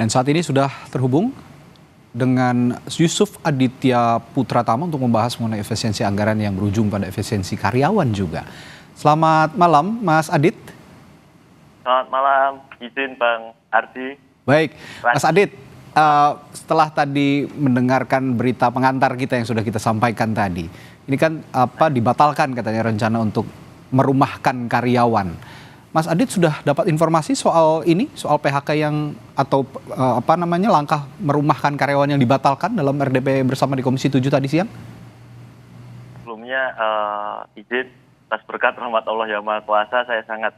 Dan saat ini sudah terhubung dengan Yusuf Aditya Putratama untuk membahas mengenai efisiensi anggaran yang berujung pada efisiensi karyawan juga. Selamat malam, Mas Adit. Selamat malam, izin Bang Ardi. Baik, Mas Adit, setelah tadi mendengarkan berita pengantar kita yang sudah kita sampaikan tadi, ini kan dibatalkan katanya rencana untuk merumahkan karyawan. Mas Adit sudah dapat informasi soal ini, soal PHK yang atau langkah merumahkan karyawan yang dibatalkan dalam RDP bersama di Komisi 7 tadi siang? Sebelumnya izin atas berkat rahmat Allah yang Maha Kuasa, saya sangat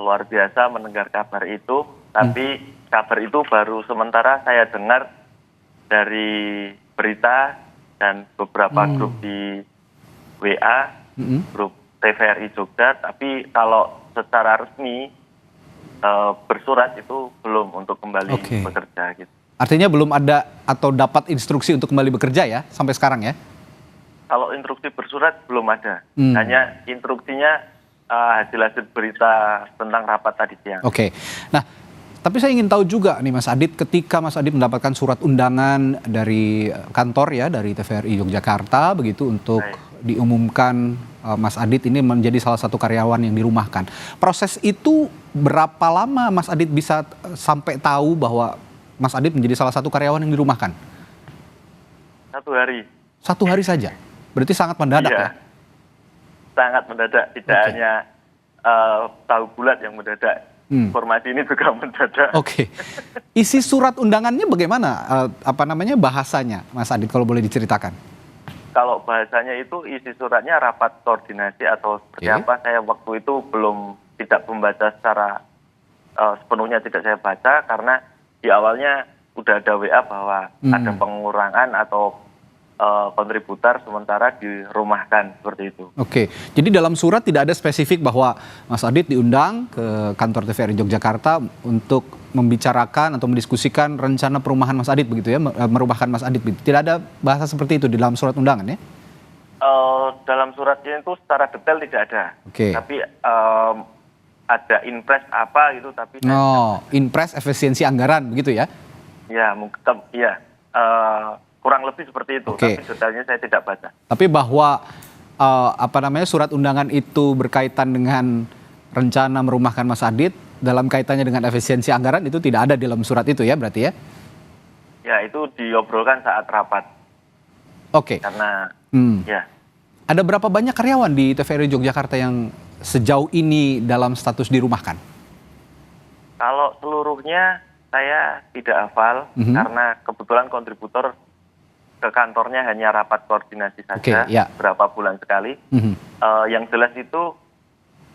luar biasa mendengar kabar itu. Tapi kabar itu baru sementara saya dengar dari berita dan beberapa grup di WA, grup TVRI Jogja, tapi kalau secara resmi bersurat itu belum untuk kembali bekerja gitu. Artinya belum ada atau dapat instruksi untuk kembali bekerja ya sampai sekarang ya? Kalau instruksi bersurat belum ada, hanya instruksinya hasil berita tentang rapat tadi siang. Nah, tapi saya ingin tahu juga nih Mas Adit, ketika Mas Adit mendapatkan surat undangan dari kantor ya, dari TVRI Yogyakarta begitu untuk diumumkan Mas Adit ini menjadi salah satu karyawan yang dirumahkan. Proses itu berapa lama Mas Adit bisa sampai tahu bahwa Mas Adit menjadi salah satu karyawan yang dirumahkan? 1 hari. 1 hari saja? Berarti sangat mendadak ya? Sangat mendadak, tidak hanya tahu bulat yang mendadak. Informasi ini juga mendadak. Isi surat undangannya bagaimana? Bahasanya Mas Adit kalau boleh diceritakan? Kalau bahasanya itu isi suratnya rapat koordinasi atau seperti apa, saya waktu itu tidak membaca secara sepenuhnya, tidak saya baca karena di awalnya udah ada WA bahwa ada pengurangan atau kontributor sementara dirumahkan seperti itu. Jadi dalam surat tidak ada spesifik bahwa Mas Adit diundang ke kantor TVRI Yogyakarta untuk membicarakan atau mendiskusikan rencana perumahan Mas Adit begitu ya, merumahkan Mas Adit begitu. Tidak ada bahasa seperti itu di dalam surat undangan ya? Dalam suratnya itu secara detail tidak ada. Tapi ada impres apa gitu, tapi impres efisiensi anggaran begitu ya? Ya, mungkin kurang lebih seperti itu, tapi detailnya saya tidak baca. Tapi bahwa surat undangan itu berkaitan dengan rencana merumahkan Mas Adit dalam kaitannya dengan efisiensi anggaran itu tidak ada di dalam surat itu ya berarti ya? Ya, itu diobrolkan saat rapat. Karena Ada berapa banyak karyawan di TVRI Yogyakarta yang sejauh ini dalam status dirumahkan? Kalau seluruhnya saya tidak hafal karena kebetulan kontributor ke kantornya hanya rapat koordinasi saja berapa bulan sekali. Yang jelas itu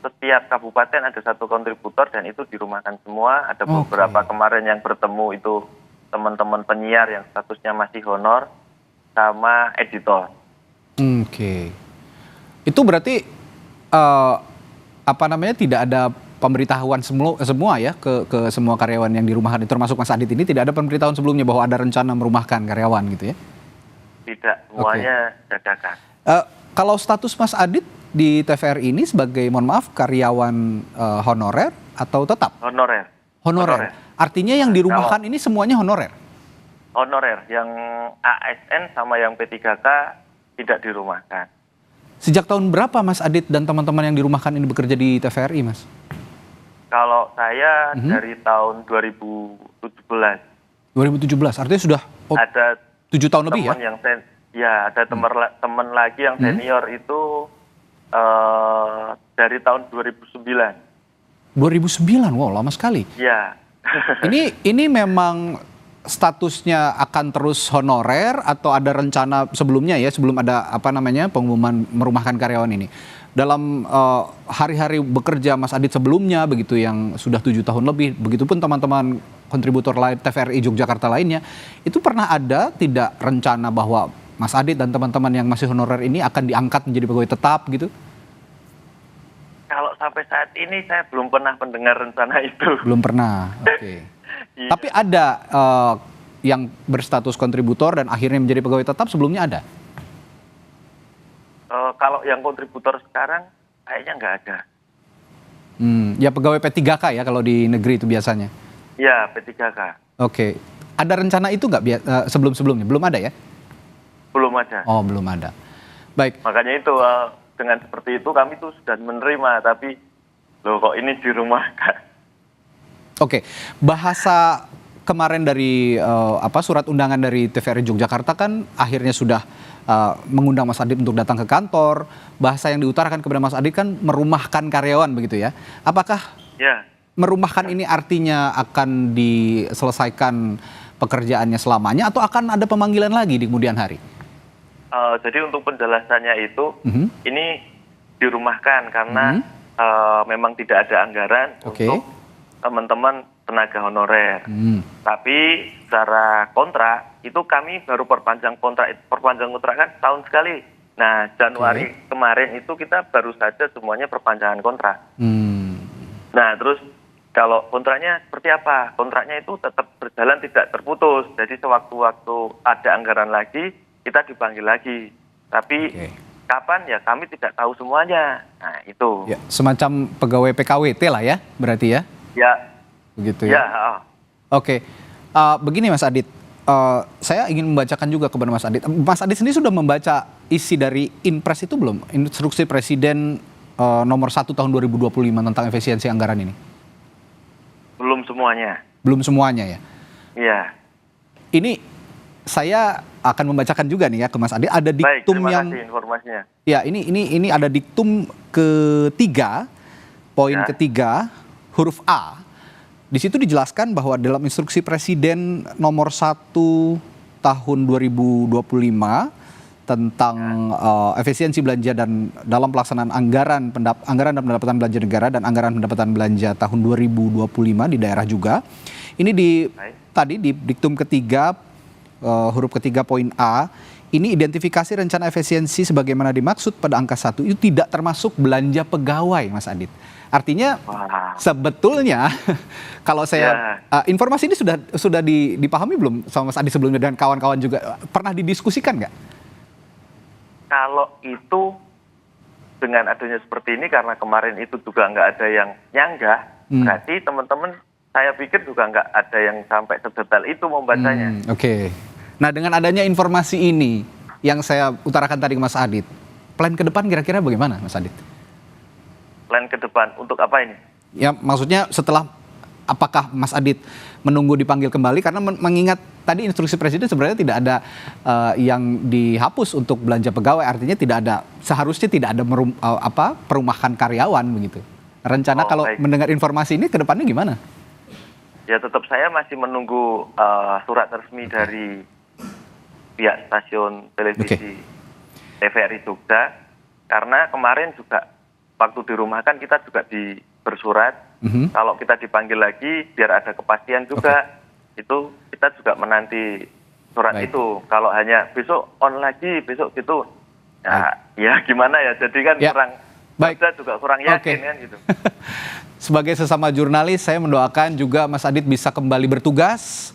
setiap kabupaten ada 1 kontributor dan itu dirumahkan semua. Ada beberapa kemarin yang bertemu itu teman-teman penyiar yang statusnya masih honor sama editor. Itu berarti tidak ada pemberitahuan semua ya ke semua karyawan yang dirumahkan, termasuk Mas Adit ini tidak ada pemberitahuan sebelumnya bahwa ada rencana merumahkan karyawan gitu ya? Tidak, semuanya dadakan. Kalau status Mas Adit di TVRI ini sebagai, mohon maaf, karyawan honorer atau tetap? Honorer. Artinya yang dirumahkan ini semuanya honorer? Honorer, yang ASN sama yang P3K tidak dirumahkan. Sejak tahun berapa Mas Adit dan teman-teman yang dirumahkan ini bekerja di TVRI, Mas? Kalau saya dari tahun 2017. 2017, artinya sudah ada 7 tahun lebih ya? Ada teman lagi yang senior itu dari tahun 2009. 2009, wow lama sekali. Ya. Ini memang statusnya akan terus honorer atau ada rencana sebelumnya ya, sebelum ada pengumuman merumahkan karyawan ini? Dalam hari-hari bekerja Mas Adit sebelumnya begitu yang sudah 7 tahun lebih, begitupun teman-teman kontributor lain TVRI Yogyakarta lainnya, itu pernah ada tidak rencana bahwa Mas Adit dan teman-teman yang masih honorer ini akan diangkat menjadi pegawai tetap gitu? Kalau sampai saat ini saya belum pernah mendengar rencana itu. Belum pernah, Tapi ada yang berstatus kontributor dan akhirnya menjadi pegawai tetap sebelumnya ada? Kalau yang kontributor sekarang kayaknya nggak ada. Ya pegawai P3K ya kalau di negeri itu biasanya. Ya, P3K. Oke. Ada rencana itu nggak sebelum-sebelumnya? Belum ada ya? Belum ada. Oh, belum ada. Baik. Makanya itu dengan seperti itu kami tuh sudah menerima, tapi loh kok ini dirumahkan. Oke. Bahasa kemarin dari surat undangan dari TVRI Yogyakarta kan akhirnya sudah mengundang Mas Adit untuk datang ke kantor. Bahasa yang diutarakan kepada Mas Adit kan merumahkan karyawan begitu ya. Apakah Ya. merumahkan ini artinya akan diselesaikan pekerjaannya selamanya atau akan ada pemanggilan lagi di kemudian hari? Jadi untuk penjelasannya itu, ini dirumahkan karena memang tidak ada anggaran untuk teman-teman tenaga honorer. Tapi secara kontrak itu kami baru perpanjang kontrak kan tahun sekali. Nah, Januari kemarin itu kita baru saja semuanya perpanjangan kontrak. Nah, terus kalau kontraknya seperti apa? Kontraknya itu tetap berjalan tidak terputus. Jadi sewaktu-waktu ada anggaran lagi, kita dipanggil lagi. Tapi kapan ya kami tidak tahu semuanya. Nah, itu. Ya, semacam pegawai PKWT lah ya, berarti ya? Ya. Begitu ya? Ya. Oke. Begini Mas Adit, saya ingin membacakan juga kepada Mas Adit. Mas Adit sendiri sudah membaca isi dari Inpres itu belum? Instruksi Presiden nomor 1 tahun 2025 tentang efisiensi anggaran ini? Belum semuanya. Belum semuanya ya? Iya. Ini saya akan membacakan juga nih ya ke Mas Adit. Ada diktum terima kasih informasinya. Ya, ini ada diktum ketiga, poin ketiga, huruf A. Di situ dijelaskan bahwa dalam instruksi Presiden nomor 1 tahun 2025 tentang efisiensi belanja dan dalam pelaksanaan anggaran dan pendapatan belanja negara dan anggaran pendapatan belanja tahun 2025 di daerah juga. Ini tadi di diktum ketiga huruf ketiga poin A, ini identifikasi rencana efisiensi sebagaimana dimaksud pada angka 1 itu tidak termasuk belanja pegawai, Mas Adit. Artinya sebetulnya kalau saya informasi ini sudah dipahami belum sama Mas Adit sebelumnya dan kawan-kawan juga, pernah didiskusikan nggak? Kalau itu dengan adanya seperti ini karena kemarin itu juga nggak ada yang nyanggah, berarti teman-teman saya pikir juga nggak ada yang sampai sedetail itu membacanya. Oke. Nah, dengan adanya informasi ini yang saya utarakan tadi ke Mas Adit, plan ke depan kira-kira bagaimana Mas Adit? Plan ke depan untuk apa ini? Ya, maksudnya setelah apakah Mas Adit menunggu dipanggil kembali karena mengingat tadi instruksi Presiden sebenarnya tidak ada yang dihapus untuk belanja pegawai, artinya seharusnya tidak ada perumahkan karyawan begitu. Rencana kalau mendengar informasi ini ke depannya gimana? Ya tetap saya masih menunggu surat resmi dari pihak stasiun televisi TVRI Jogja, karena kemarin juga waktu dirumahkan kita juga bersurat kalau kita dipanggil lagi biar ada kepastian juga. Itu kita juga menanti surat itu. Kalau hanya besok on lagi, besok gitu, ya gimana ya? Jadi kan kita juga kurang yakin kan gitu. Sebagai sesama jurnalis, saya mendoakan juga Mas Adit bisa kembali bertugas,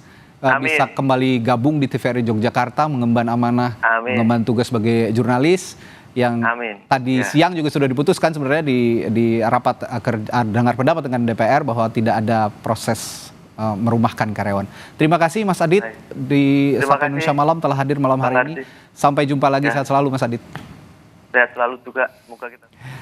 bisa kembali gabung di TVRI Yogyakarta, mengemban amanah, mengemban tugas sebagai jurnalis yang tadi siang juga sudah diputuskan sebenarnya di rapat dengar pendapat dengan DPR bahwa tidak ada proses merumahkan karyawan. Terima kasih Mas Adit di Sapa Indonesia Malam telah hadir malam hari ini. Sampai jumpa lagi, sehat selalu Mas Adit. Sehat selalu juga, semoga kita